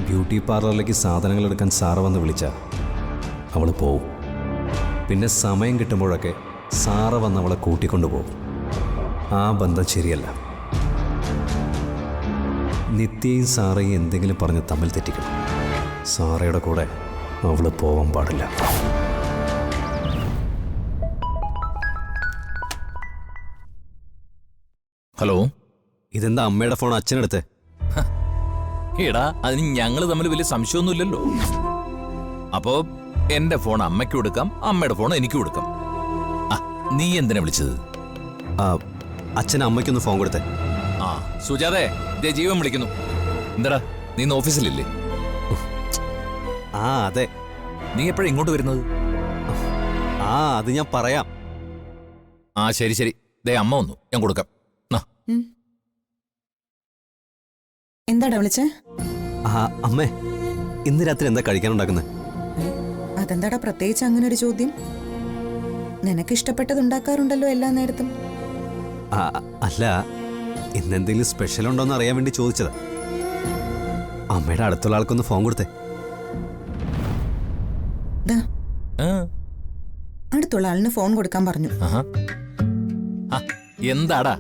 Beauty പാർലറിലേക്ക് സാധനങ്ങൾ എടുക്കാൻ sir വന്ന് വിളിച്ച അവൾ പോവും. പിന്നെ സമയം കിട്ടുമ്പോഴൊക്കെ സാറ് വന്ന് അവളെ കൂട്ടിക്കൊണ്ടു പോകും. ആ ബന്ധം ശരിയല്ല. നിത്യയും സാറയും എന്തെങ്കിലും പറഞ്ഞ് തമ്മിൽ തെറ്റിക്കണം. സാറയുടെ കൂടെ അവൾ പോകാൻ പാടില്ല. ഹലോ, ഇതെന്താ അമ്മയുടെ ഫോൺ അച്ഛനെടുത്ത്? എടാ, അതിന് ഞങ്ങള് തമ്മിൽ വലിയ സംശയമൊന്നുമില്ലല്ലോ. അപ്പോ എന്റെ ഫോൺ അമ്മയ്ക്ക് കൊടുക്കാം, അമ്മയുടെ ഫോൺ എനിക്ക് കൊടുക്കാം. നീ എന്തിനാ വിളിച്ചത്? അച്ഛൻ അമ്മയ്ക്കൊന്ന് ഫോൺ കൊടുത്തേ. ആ സുജാതേ, ദേ ജീവൻ വിളിക്കുന്നു. എന്താടാ, നീ ഇന്ന് ഓഫീസിലില്ലേ? ആ അതെ. നീ എപ്പോഴാ ഇങ്ങോട്ട് വരുന്നത്? അത് ഞാൻ പറയാം. ആ ശരി ശരി, ദേ അമ്മ വന്നു, ഞാൻ കൊടുക്കാം. എന്താടാ വിളിച്ചേ? അമ്മേ, ഇന്ന് രാത്രി എന്താ കഴിക്കാനുണ്ടാക്കുന്നത്? അതെന്താടാ പ്രത്യേകിച്ച് അങ്ങനെ ഒരു ചോദ്യം? നിനക്ക് ഇഷ്ടപ്പെട്ടത് ഉണ്ടാക്കാറുണ്ടല്ലോ എല്ലാ നേരത്തും. അല്ല, ഇന്നെന്തെങ്കിലും സ്പെഷ്യൽ ഉണ്ടോന്ന് അറിയാൻ വേണ്ടി ചോദിച്ചതാ. അമ്മയുടെ അടുത്തുള്ള ആൾക്കൊന്ന് ഫോൺ കൊടുത്തേ. അടുത്തുള്ള ആളിന് ഫോൺ കൊടുക്കാൻ പറഞ്ഞു. എന്താടാ?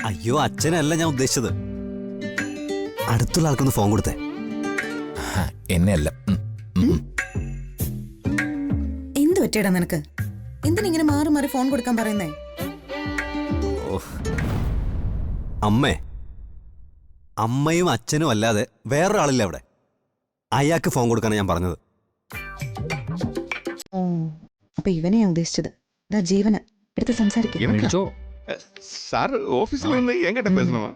അയ്യോ, അച്ഛനല്ല ഞാൻ ഉദ്ദേശിച്ചത്. അടുത്തുള്ള ആൾക്കൊന്ന് ഫോൺ കൊടുത്തേ. എന്നെ അല്ല. എന്ത് പറ്റിയടാ നിനക്ക്? എന്തിനിങ്ങനെ മാറി മാറി ഫോൺ കൊടുക്കാൻ പറയുന്നേ? അമ്മേ, അമ്മയും അച്ഛനും അല്ലാതെ വേറൊരാളില്ല അവിടെ. അയാൾക്ക് ഫോൺ കൊടുക്കാനാണ് ഞാൻ പറഞ്ഞത്. അപ്പൊ ഇവനെയാ ഉദ്ദേശിച്ചത്. ജീവന് എടുത്ത് സംസാരിക്കും. சார் ஆபீஸ்ல இருந்து எங்கிட்ட பேசணுமா?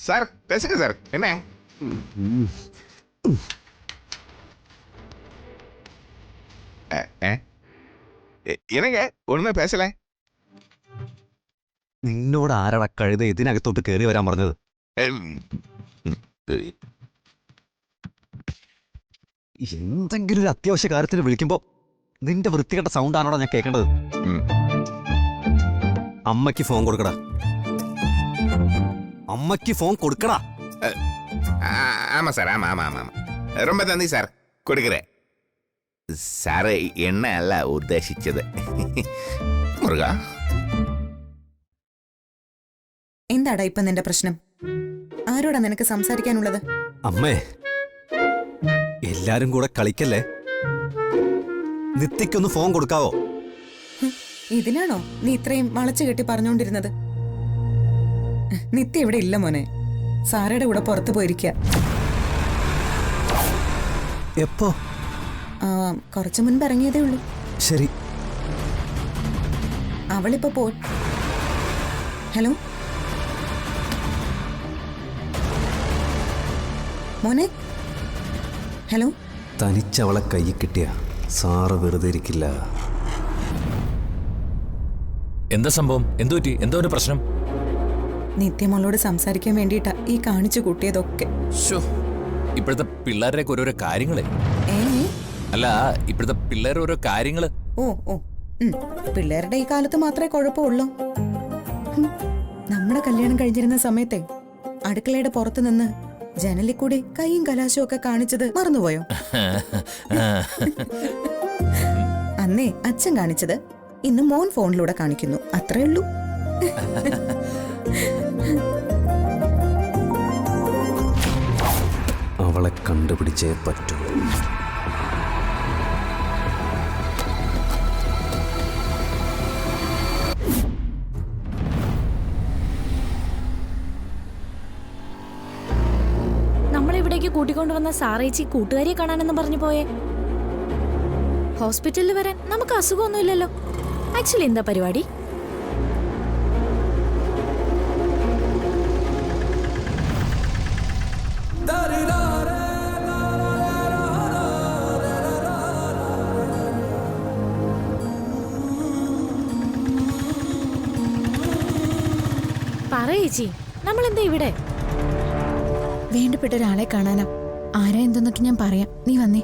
சார் பேசுங்க சார். என்ன என்னங்க ஒண்ணுமே பேசல? നിന്നോട് ആരടാ കഴുത ഇതിനകത്തോട്ട് കയറി വരാൻ പറഞ്ഞത്? എന്തെങ്കിലും ഒരു അത്യാവശ്യ കാര്യത്തിന് വിളിക്കുമ്പോ നിന്റെ വൃത്തികെട്ട സൗണ്ടാണോടാ ഞാൻ കേൾക്കേണ്ടത്? അമ്മയ്ക്ക് ഫോൺ കൊടുക്കടാ. അമ്മയ്ക്ക് ഫോൺ കൊടുക്കടാ. ஆமா சார். ஆமா ஆமா ஆமா ரொம்ப நன்றி சார். கொடுக்குறேன் സാറ്. എണ്ണ അല്ല ഉദ്ദേശിച്ചത്, മുരുക. എന്താടാ ഇപ്പൊ നിന്റെ പ്രശ്നം? ആരോടാ നിനക്ക് സംസാരിക്കാനുള്ളത്? അമ്മേ, എല്ലാരും കൂടെ കളിക്കല്ലേ. നിത്യക്കൊന്ന് ഫോൺ കൊടുക്കാവോ? ഇതിനാണോ നീ ഇത്രയും വളച്ചു കെട്ടി പറഞ്ഞുകൊണ്ടിരുന്നത്? നിത്യ ഇവിടെ ഇല്ല മോനെ, സാറയുടെ കൂടെ പുറത്തു പോയിരിക്കുക. എപ്പോ? കുറച്ചു മുൻപ് ഇറങ്ങിയതേ ഉള്ളൂ. ശരി. അവളിപ്പോ പോ. ഹലോ മോനെ, ഹലോ. തനിച്ചവളെ കൈ കിട്ടിയ സാറ് വെറുതെ ഇരിക്കില്ല. എന്താ സംഭവം? എന്തു പറ്റി? എന്തോ ഒരു പ്രശ്നം? നിത്യമോളോട് സംസാരിക്കാൻ വേണ്ടിയിട്ടാ ഈ കാണിച്ചു കൂട്ടിയതൊക്കെ. ഇപ്പോഴത്തെ പിള്ളേരുടെ ഓരോരോ കാര്യങ്ങളെ. അല്ല, ഇപ്പോഴത്തെ പിള്ളേർ ഓരോ കാര്യങ്ങള്. പിള്ളേരുടെ ഈ കാലത്ത് മാത്രമേ കുഴപ്പമുള്ളൂ. നമ്മുടെ കല്യാണം കഴിഞ്ഞിരുന്ന സമയത്തെ അടുക്കളയുടെ പുറത്തു നിന്ന് ജനലിൽ കൂടി കൈയും കലാശവും ഒക്കെ കാണിച്ചത് മറന്നുപോയോ? അന്നേ അച്ഛൻ കാണിച്ചത് ഇന്ന് മോൻ ഫോണിലൂടെ കാണിക്കുന്നു, അത്രേ ഉള്ളൂ. അവളെ കണ്ടുപിടിച്ചേ പറ്റൂ. നമ്മളിവിടേക്ക് കൂട്ടിക്കൊണ്ടുവന്ന സാറേച്ചി കൂട്ടുകാരിയെ കാണാനെന്ന് പറഞ്ഞു പോയേ. ഹോസ്പിറ്റലിൽ വരാൻ നമുക്ക് അസുഖമൊന്നുമില്ലല്ലോ. ആക്ച്വലി എന്താ പരിപാടി? പറയേച്ചി, നമ്മളെന്താ ഇവിടെ? വേണ്ടപ്പെട്ട ഒരാളെ കാണാനാ. ആരാ എന്തെന്നൊക്കെ ഞാൻ പറയാം, നീ വന്നേ.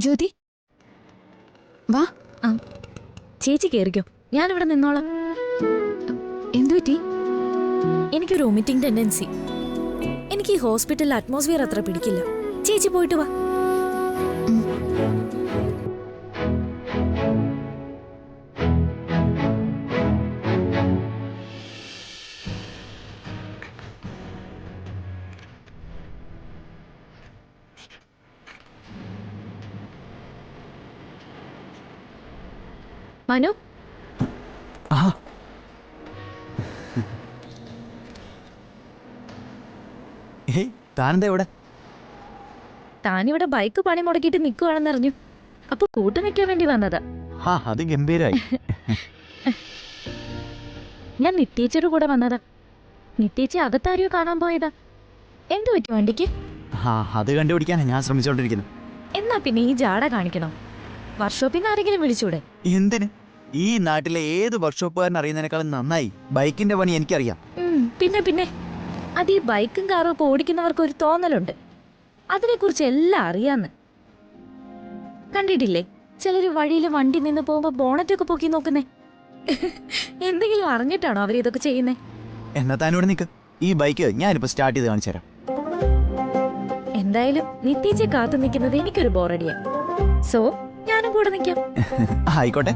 ജ്യോതി വാ. ആ ചേച്ചി കേറിക്കോ, ഞാനിവിടെ നിന്നോളാം. എന്തു പറ്റി? എനിക്കൊരു വൊമിറ്റിംഗ് ടെൻഡൻസി. എനിക്ക് ഈ ഹോസ്പിറ്റലിൽ അറ്റ്മോസ്ഫിയർ അത്ര പിടിക്കില്ല. ചേച്ചി പോയിട്ട് വാ. മനു, താനെന്താ ഇവിടെ? താനിവിടെ ബൈക്ക് പണി മുടക്കിയിട്ട് നിൽക്കുവാണെന്നറിഞ്ഞു. അപ്പൊ കൂട്ടു നിൽക്കാൻ വേണ്ടി വന്നതാ. അത് ഗംഭീരായി. ഞാൻ നിത്യേച്ചിയുടെ കൂടെ വന്നതാ. നിത്യേച്ചി അകത്താരെയോ കാണാൻ പോയതാ. എന്തു പറ്റി വണ്ടിക്ക്? അത് കണ്ടുപിടിക്കാനാ ഞാൻ ശ്രമിച്ചോണ്ടിരിക്കുന്നു. എന്നാ പിന്നെ ഈ ജാട കാണിക്കണം. വർക്ക്ഷോപ്പിൽ ആരെങ്കിലും വിളിച്ചൂടെ? എന്തിന്? ഈ നാട്ടിലെ ഏത് വർക്ക്ഷോപ്പുകാരൻ അറിയുന്നതിനേക്കാളും നന്നായി ബൈക്കിന്റെ പണി എനിക്കറിയാം. പിന്നെ അത് ഈ ബൈക്കും കാറും ഒക്കെ ഓടിക്കുന്നവർക്ക് ഒരു തോന്നലുണ്ട്, അതിനെക്കുറിച്ച് എല്ലാം അറിയാന്ന്. കണ്ടിട്ടില്ലേ ചിലര് വഴിയിൽ വണ്ടി നിന്ന് പോകുമ്പോ ബോണറ്റൊക്കെ പൊക്കി നോക്കുന്നേ? എന്തെങ്കിലും അറിഞ്ഞിട്ടാണോ അവരിതൊക്കെ ചെയ്യുന്നേ? എന്നാ താനോട് നിൽക്ക്, ഈ ബൈക്ക് ഞാനിപ്പോ സ്റ്റാർട്ട് ചെയ്ത് കാണിച്ചു തരാം. എന്തായാലും നിത്യേച്ചി കാത്തു നിൽക്കുന്നത് എനിക്കൊരു ബോറടിയാ. സോ ഞാനും കൂടെ നിൽക്കാം. ആയിക്കോട്ടെ.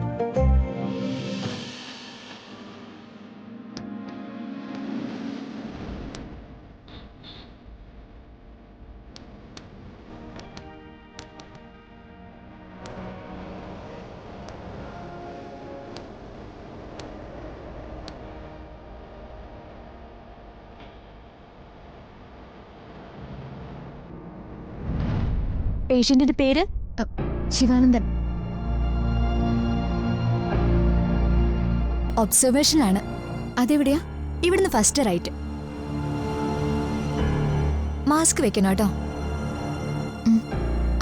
പേഷ്യന്റിന്റെ പേര് ശിവാനന്ദൻ. ഒബ്സർവേഷനിലാണ്. അതെവിടെയാ? ഇവിടുന്ന് ഫസ്റ്റ് റൈറ്റ്. മാസ്ക് വെക്കണം കേട്ടോ.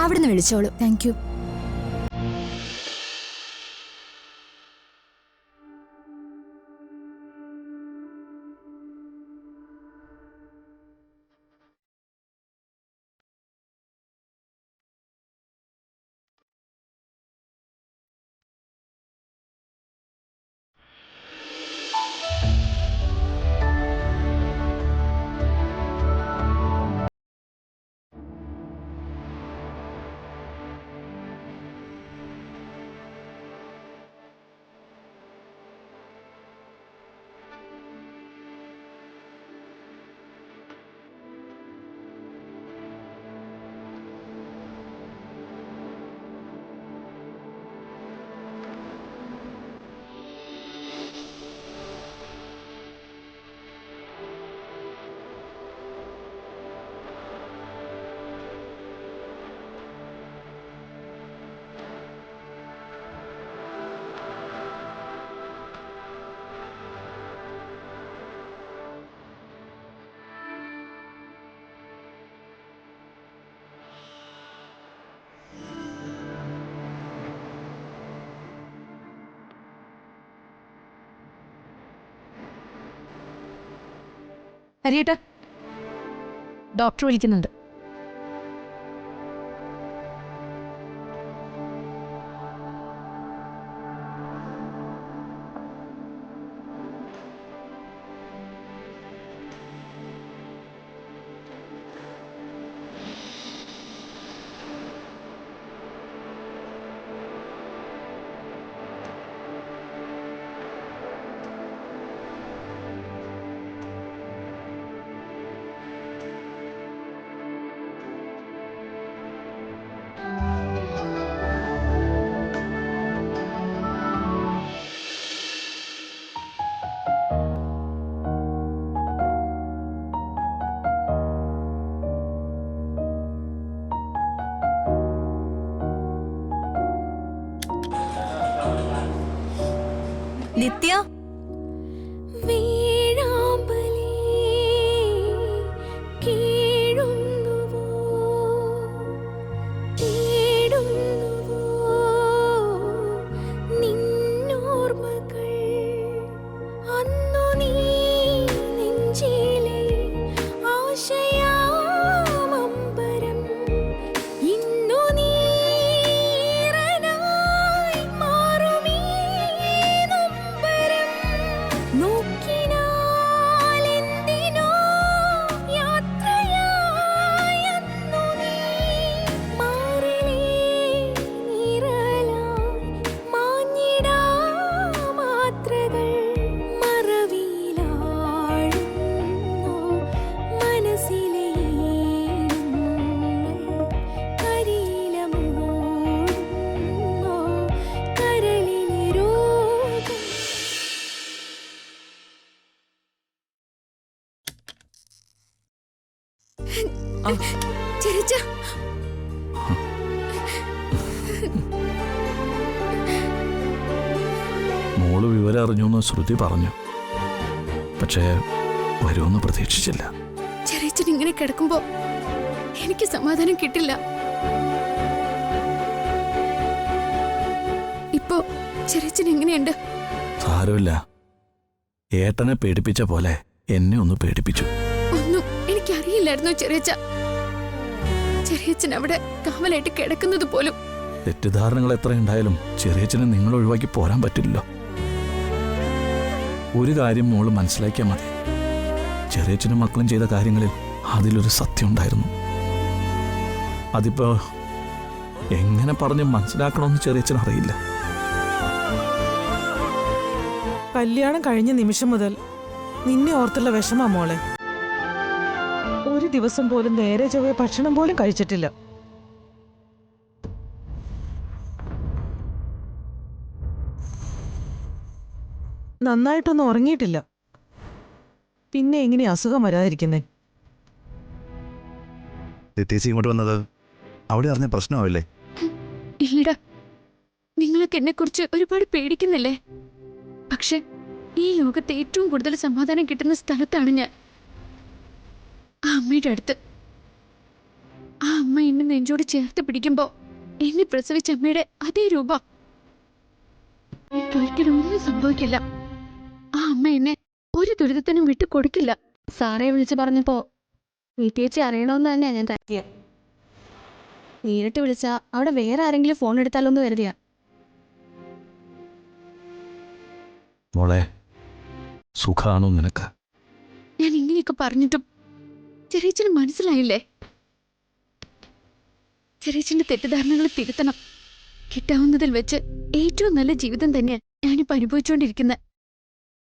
അവിടുന്ന് വിളിച്ചോളൂ. Thank you. ഹരിയേട്ടാ, ഡോക്ടർ വിളിക്കുന്നുണ്ട്. നിത്യ, ചെറിയച്ച മോള് വിവരം അറിഞ്ഞു എന്ന് ശ്രുതി പറഞ്ഞു, പക്ഷേ വരുമെന്ന് പ്രതീക്ഷിച്ചില്ല. ചെറിയച്ചൻ ഇങ്ങനെ കിടക്കുമ്പോ എനിക്ക് സമാധാനം കിട്ടില്ല. ഇപ്പോ ചെറിയച്ചൻ എങ്ങനെയുണ്ട്? സാരമില്ല, ഏട്ടനെ പേടിപ്പിച്ച പോലെ എന്നെ ഒന്ന് പേടിപ്പിച്ചു. ഒന്നും എനിക്കറിയില്ലായിരുന്നു ചെറിയച്ച. ചെറിയച്ചൻ അവിടെ കാവലായിട്ട് കിടക്കുന്നത് പോലും. തെറ്റിദ്ധാരണകൾ എത്രയുണ്ടായാലും ചെറിയച്ഛനെ നിങ്ങൾ ഒഴിവാക്കി പോരാൻ പറ്റില്ലല്ലോ. ഒരു കാര്യം മോള് മനസ്സിലാക്കിയാൽ മതി, ചെറിയച്ഛനും മക്കളും ചെയ്ത കാര്യങ്ങളിൽ അതിലൊരു സത്യം ഉണ്ടായിരുന്നു. അതിപ്പോ എങ്ങനെ പറഞ്ഞ് മനസ്സിലാക്കണമെന്ന് ചെറിയച്ഛൻ അറിയില്ല. കല്യാണം കഴിഞ്ഞ നിമിഷം മുതൽ നിന്നെ ഓർത്തുള്ള വിഷമാ മോളെ. ഒരു ദിവസം പോലും നേരെ ചൊവ്വേ ഭക്ഷണം പോലും കഴിച്ചിട്ടില്ല. നന്നായിട്ടൊന്നും ഉറങ്ങിയിട്ടില്ല. പിന്നെ എങ്ങനെ അസുഖം വരാതിരിക്കുന്നേ? ചേച്ചി ഇങ്ങോട്ട് വന്നത് അവിടെ അറിഞ്ഞ പ്രശ്നമാവില്ലേ? ഇല്ലടാ, നിങ്ങളൊക്കെ എന്നെ കുറിച്ച് ഒരുപാട് പേടിക്കുന്നില്ലേ? പക്ഷെ ഈ ലോകത്ത് ഏറ്റവും കൂടുതൽ സമാധാനം കിട്ടുന്ന സ്ഥലത്താണ് ഞാൻ. ആ അമ്മയുടെ അടുത്ത്. ആ അമ്മ എന്നെ നെഞ്ചോട് ചേർത്ത് പിടിക്കുമ്പോ എന്നെ പ്രസവിച്ച അമ്മയുടെ അതേ രൂപം. എനിക്കൊരിക്കലും ഒന്നും സംഭവിക്കില്ല. ആ അമ്മ എന്നെ ഒരു ദുരിതത്തിനും വിട്ടു കൊടുക്കില്ല. സാറെ വിളിച്ച് പറഞ്ഞപ്പോ വീട്ടിയേച്ചി അറിയണമെന്ന് തന്നെയാ ഞാൻ തരത്തിയ. നേരിട്ട് വിളിച്ചാ അവിടെ വേറെ ആരെങ്കിലും ഫോൺ എടുത്താലോന്ന് കരുതിയാ. മോളെ, സുഖാണോ നിനക്ക്? ഞാൻ ഇങ്ങനെയൊക്കെ പറഞ്ഞിട്ടും ചെറിയച്ചന് മനസ്സിലായില്ലേ? ചെറിയച്ചന്റെ തെറ്റിദ്ധാരണകൾ തിരുത്തണം. കിട്ടാവുന്നതിൽ വെച്ച് ഏറ്റവും നല്ല ജീവിതം തന്നെയാണ് ഞാനിപ്പോ അനുഭവിച്ചുകൊണ്ടിരിക്കുന്നത്.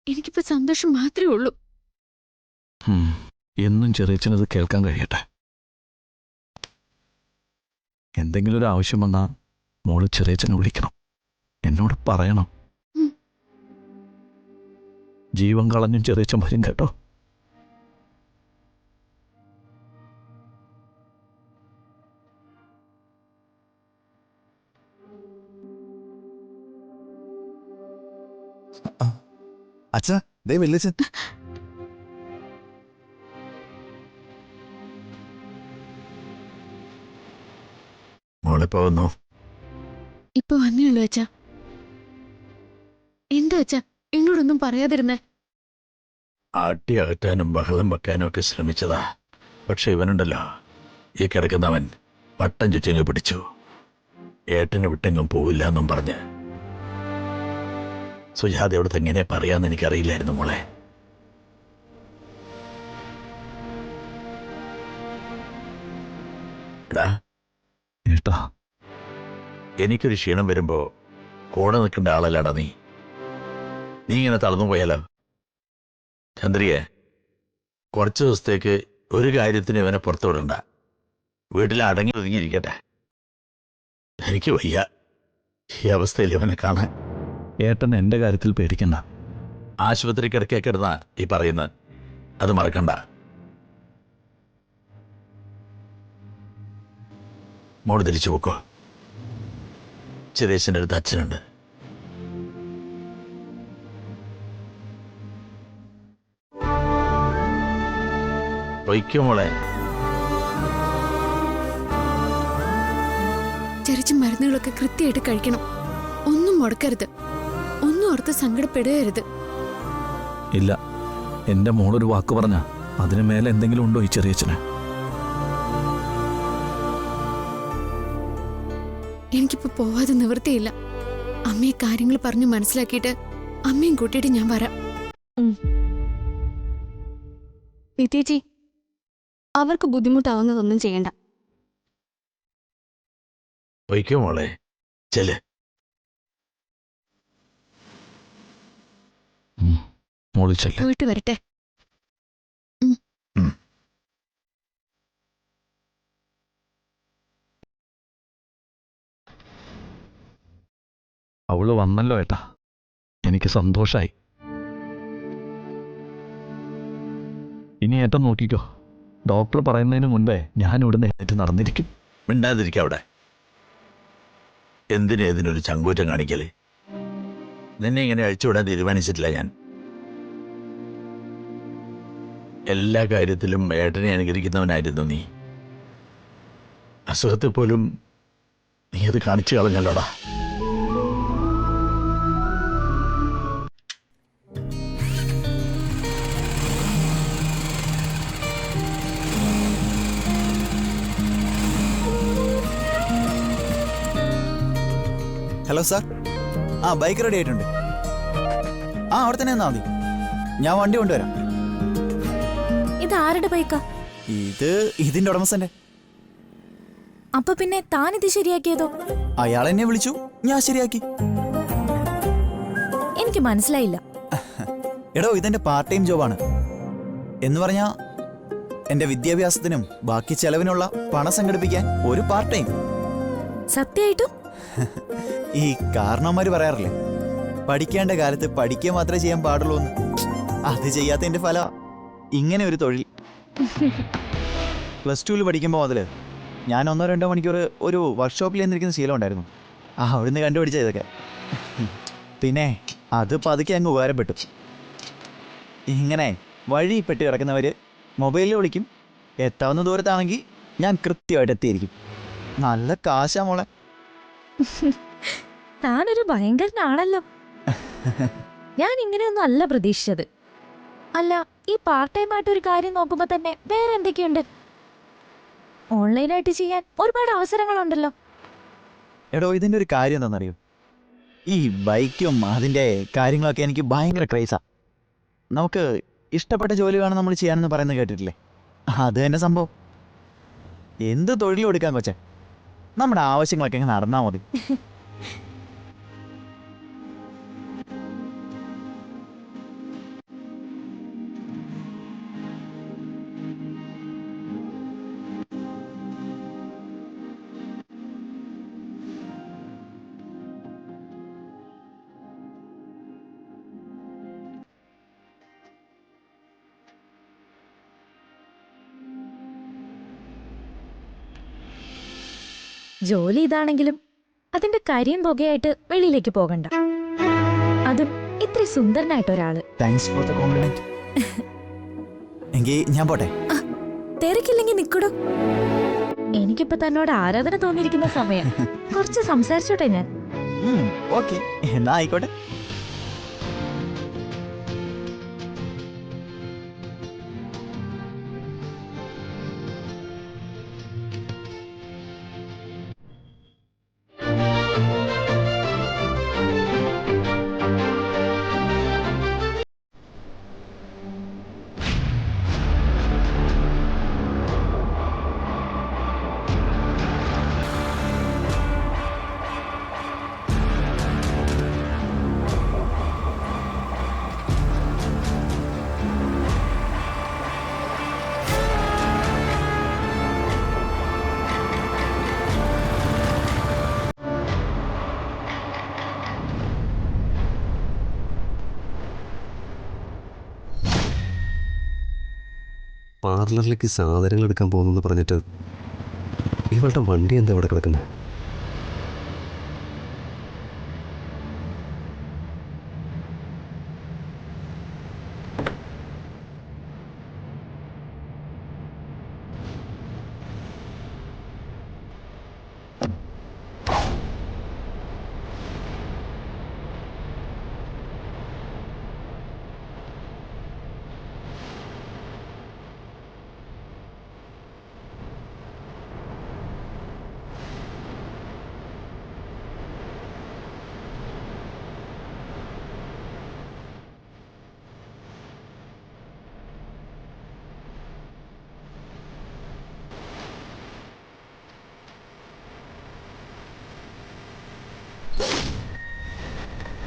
എനിക്കിപ്പോ സന്തോഷം മാത്രമേ ഉള്ളൂ. എന്നും ചെറിയച്ഛനത് കേൾക്കാൻ കഴിയട്ടെ. എന്തെങ്കിലും ഒരു ആവശ്യം വന്നാൽ മോള് ചെറിയച്ഛനെ വിളിക്കണം, എന്നോട് പറയണം. ജീവൻ കളഞ്ഞും ചെറിയച്ഛൻ വരും കേട്ടോ. അച്ഛാ, ദേ വല്യച്ഛൻ. മോളിപ്പോ വന്നു. ഇപ്പൊ വന്നേയുള്ളൂ അച്ഛാ. എന്താ അച്ഛാ എന്നോടൊന്നും പറയാതിരുന്നേ? ആട്ടി അകറ്റാനും ബഹളം വെക്കാനും ഒക്കെ ശ്രമിച്ചതാ. പക്ഷെ ഇവനുണ്ടല്ലോ, ഈ കിടക്കുന്നവൻ വട്ടം ചുറ്റിനെ പിടിച്ചു. ഏട്ടനെ വിട്ടെങ്ങും പോവില്ല എന്നും പറഞ്ഞ്. സുജാതയോടത്ത് എങ്ങനെ പറയാന്ന് എനിക്കറിയില്ലായിരുന്നു മോളെ. ഏട്ടാ, എനിക്കൊരു ക്ഷീണം വരുമ്പോ കൂടെ നിൽക്കേണ്ട ആളല്ലാടാ നീ. നീ ഇങ്ങനെ തളർന്നു പോയാലോ? ചന്ദ്രിയെ, കുറച്ച് ദിവസത്തേക്ക് ഒരു കാര്യത്തിന് ഇവനെ പുറത്തു വിടണ്ട. വീട്ടിൽ അടങ്ങി ഒതുങ്ങിയിരിക്കട്ടെ. എനിക്ക് വയ്യ ഈ അവസ്ഥയിൽ ഇവനെ കാണാൻ. ഏട്ടൻ എൻ്റെ കാര്യത്തിൽ പേടിക്കണ്ട. ആശുപത്രി കിടക്കേ കിടന്ന ഈ പറയുന്നത്, അത് മറക്കണ്ട. മോള് തിരിച്ചു പോക്കോ. ചെറിയച്ഛൻ്റെ അടുത്ത് അച്ഛനുണ്ട്. പൊയ്ക്കോ മോളെ. ചെറിയ മരുന്നുകളൊക്കെ കൃത്യമായിട്ട് കഴിക്കണം. ഒന്നും മുടക്കരുത്. ഒന്നും ഓർത്ത് സങ്കടപ്പെടുകയരുത്. ഇല്ല, എൻ്റെ മോളൊരു വാക്ക് പറഞ്ഞ അതിന് മേലെ എന്തെങ്കിലും ഉണ്ടോ ഈ ചെറിയച്ഛന്? എനിക്കിപ്പോ പോവാതെ നിവൃത്തിയില്ല. അമ്മയെ കാര്യങ്ങൾ പറഞ്ഞു മനസ്സിലാക്കിയിട്ട് അമ്മയും കൂട്ടിയിട്ട് ഞാൻ വരാം. നിത്യേച്ചി, അവർക്ക് ബുദ്ധിമുട്ടാവുന്നതൊന്നും ചെയ്യണ്ട. പൊയ്ക്കോ മോളെ, ചെല്. മോളി ചെല്ല്. പോയിട്ട് വരട്ടെ. അവള് വന്നല്ലോ ഏട്ടാ, എനിക്ക് സന്തോഷായി. ഇനി ഏട്ടൻ നോക്കിക്കോ, ഡോക്ടർ പറയുന്നതിന് മുൻപേ ഞാൻ ഇവിടുന്ന് എഴുന്നേറ്റ് നടന്നിരിക്കും. മിണ്ടാതിരിക്കുക അവിടെ. എന്തിനും ഇതിനൊരു ചങ്കൂറ്റം കാണിക്കല്? നിന്നെ ഇങ്ങനെ അഴിച്ചുവിടാൻ തീരുമാനിച്ചിട്ടില്ല ഞാൻ. എല്ലാ കാര്യത്തിലും ഏട്ടനെ അനുകരിക്കുന്നവനായിരുന്നു നീ. അസുഖത്തിൽ പോലും നീ അത് കാണിച്ചു കളഞ്ഞല്ലോടാ. ഹലോ സാർ, ബൈക്ക് റെഡി ആയിട്ടുണ്ട്. അവിടെ തന്നെ നിന്നാ മതി, ഞാൻ വണ്ടി കൊണ്ടുവരാം. ഇത് ആരുടെ ബൈക്കാ? ഇതിന്റെ ഉടമസ്ഥന്റെ. അപ്പൊ പിന്നെ താൻ ഇത് ശരിയാക്കിയതോ? അയാൾ എന്നെ വിളിച്ചു, ഞാൻ ശരിയാക്കി. എനിക്ക് മനസ്സിലായില്ല. എടോ, ഇതെന്റെ പാർട്ട് ടൈം ജോബാണ്. എന്ന് പറഞ്ഞാ എന്റെ വിദ്യാഭ്യാസത്തിനും ബാക്കി ചെലവിനുള്ള പണം സംഘടിപ്പിക്കാൻ ഒരു പാർട്ട് ടൈം. സത്യമായിട്ടും? ഈ കാരണവന്മാര് പറയാറില്ലേ, പഠിക്കേണ്ട കാലത്ത് പഠിക്കുക മാത്രമേ ചെയ്യാൻ പാടുള്ളൂ എന്ന്. അത് ചെയ്യാത്തതിന്റെ ഫല ഇങ്ങനെ ഒരു തൊഴിൽ. +2 പഠിക്കുമ്പോൾ മുതൽ ഞാൻ 1-2 മണിക്കൂർ ഒരു വർക്ക്ഷോപ്പിൽ എന്നിരിക്കുന്ന ശീലം ഉണ്ടായിരുന്നു. അവിടുന്ന് കണ്ടുപിടിച്ച ഇതൊക്കെ. പിന്നെ അത് പതുക്കെ അങ്ങ് ഉപകാരപ്പെട്ടു. ഇങ്ങനെ വഴി പെട്ടി കിടക്കുന്നവർ മൊബൈലിൽ വിളിക്കും. എത്താവുന്ന ദൂരത്താണെങ്കിൽ ഞാൻ കൃത്യമായിട്ട് എത്തിയിരിക്കും. നല്ല കാശാ മോളെ. താനൊരു ഭയങ്കരനാണല്ലോ. ഞാൻ ഇങ്ങനെയൊന്നും അല്ല പ്രതീക്ഷിച്ചത്. അല്ല, ഈ പാർട്ട് ടൈം ആയിട്ട് ഒരു കാര്യം നോക്കുമ്പോൾ തന്നെ വേറെ എന്തൊക്കെയുണ്ട്? ഓൺലൈനായിട്ട് ചെയ്യാൻ ഒരുപാട് അവസരങ്ങളുണ്ടല്ലോ. എടോ, ഇതിൻ്റെ ഒരു കാര്യം എന്താണെന്നറിയോ? ഈ ബൈക്കും അതിൻ്റെ കാര്യങ്ങളൊക്കെ എനിക്ക് ഭയങ്കര ക്രൈസാ. നമുക്ക് ഇഷ്ടപ്പെട്ട ജോലി വേണം നമ്മൾ ചെയ്യാനെന്ന് പറയുന്നത് കേട്ടിട്ടില്ലേ? അത് തന്നെ സംഭവം. എന്ത് തൊഴിലും എടുക്കാൻ കൊച്ചേ, നമ്മുടെ ആവശ്യങ്ങളൊക്കെ ഇങ്ങനെ നടന്നാൽ മതി. ജോലി ഇതാണെങ്കിലും അതിന്റെ കരിയും പുകയായിട്ട് വെളിയിലേക്ക് പോകണ്ട. അതും ഇത്ര സുന്ദരനായിട്ടൊരാള്. Thanks for the compliment. എങ്കിൽ ഞാൻ പോട്ടെ. തിരക്കില്ലെങ്കിൽ നിക്കടോ. എനിക്കിപ്പോ തന്നോട് ആരാധന തോന്നിയിരിക്കുന്ന സമയം. കുറച്ച് സംസാരിച്ചോട്ടെ ഞാൻ. ഓക്കെ, എന്നാ ആയിക്കോട്ടെ. പാർലറിലേക്ക് സാധനങ്ങൾ എടുക്കാൻ പോകുന്നെന്ന് പറഞ്ഞിട്ട് ഇവളുടെ വണ്ടി എന്താ അവിടെ കിടക്കുന്നത്?